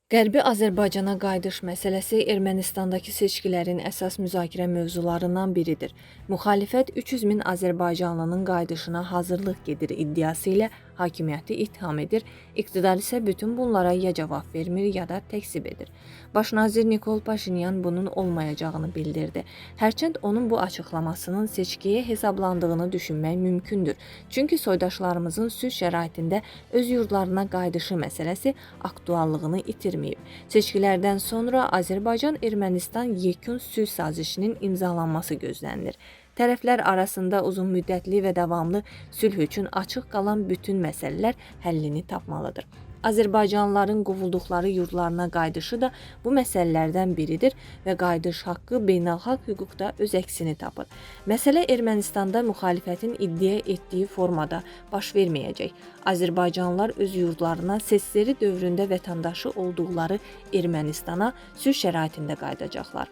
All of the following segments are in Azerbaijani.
Qərbi Azərbaycana qayıdış məsələsi Ermənistandakı seçkilərin əsas müzakirə mövzularından biridir. Müxalifət 300 min azərbaycanlının qayıdışına hazırlıq gedir iddiası ilə hakimiyyəti ittiham edir, iqtidar isə bütün bunlara ya cavab vermir, ya da təkzib edir. Baş nazir Nikol Paşinyan bunun olmayacağını bildirdi. Hərçənd onun bu açıqlamasının seçkiyə hesablandığını düşünmək mümkündür. Çünki soydaşlarımızın sülh şəraitində öz yurdlarına qayıdışı məsələsi aktuallığını itirməyib. Seçkilərdən sonra Azərbaycan-Ermənistan yekun sülh sazişinin imzalanması gözlənilir. Tərəflər arasında uzunmüddətli və davamlı sülh üçün açıq qalan bütün məsələlər həllini tapmalıdır. Azərbaycanlıların qovulduqları yurdlarına qayıdışı da bu məsələlərdən biridir və qayıdış haqqı beynəlxalq hüquqda öz əksini tapır. Məsələ Ermənistanda müxalifətin iddia etdiyi formada baş verməyəcək. Azərbaycanlılar öz yurdlarına SSR dövründə vətəndaşı olduqları Ermənistana sülh şəraitində qayıdacaqlar.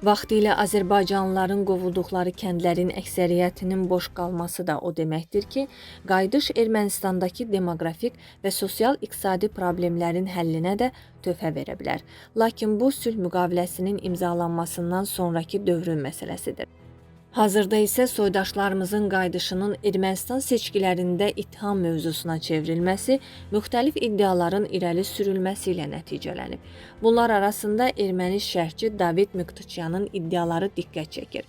Vaxtilə Azərbaycanlıların qovulduqları kəndlərin əksəriyyətinin boş qalması da o deməkdir ki, qayıdış Ermənistandakı demoqrafik və sosial-iqtisadi problemlərin həllinə də töhfə verə bilər. Lakin bu sülh müqaviləsinin imzalanmasından sonraki dövrün məsələsidir. Hazırda isə soydaşlarımızın qayıdışının Ermənistan seçkilərində ittiham mövzusuna çevrilməsi müxtəlif iddiaların irəli sürülməsi ilə nəticələnib. Bunlar arasında erməni şərhçi David Muktuçyanın iddiaları diqqət çəkir.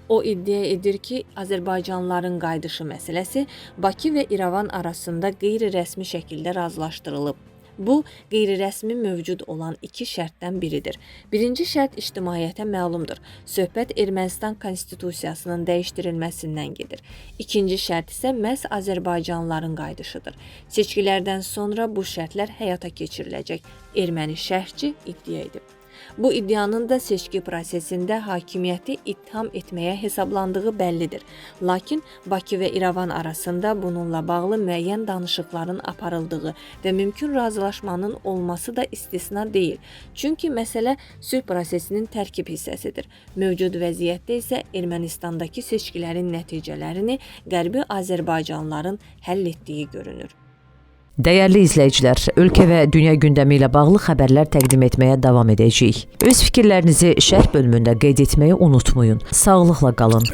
O iddia edir ki, Azərbaycanlıların qayıdışı məsələsi Bakı və İrəvan arasında qeyri-rəsmi şəkildə razılaşdırılıb. Bu, qeyri-rəsmi mövcud olan iki şərtdən biridir. Birinci şərt ictimaiyyətə məlumdur. Söhbət Ermənistan konstitusiyasının dəyişdirilməsindən gedir. İkinci şərt isə məhz Azərbaycanlıların qayıdışıdır. Seçkilərdən sonra bu şərtlər həyata keçiriləcək, erməni şərhçi iddia edib. Bu iddianın da seçki prosesində hakimiyyəti ittiham etməyə hesablandığı bəllidir. Lakin Bakı və İrəvan arasında bununla bağlı müəyyən danışıqların aparıldığı və mümkün razılaşmanın olması da istisna deyil. Çünki məsələ sülh prosesinin tərkib hissəsidir. Mövcud vəziyyətdə isə Ermənistandakı seçkilərin nəticələrini Qərbi Azərbaycanlıların həll etdiyi görünür. Dəyərli izləyicilər, ölkə və dünya gündəmi ilə bağlı xəbərlər təqdim etməyə davam edəcəyik. Öz fikirlərinizi şərh bölümündə qeyd etməyi unutmayın. Sağlıqla qalın.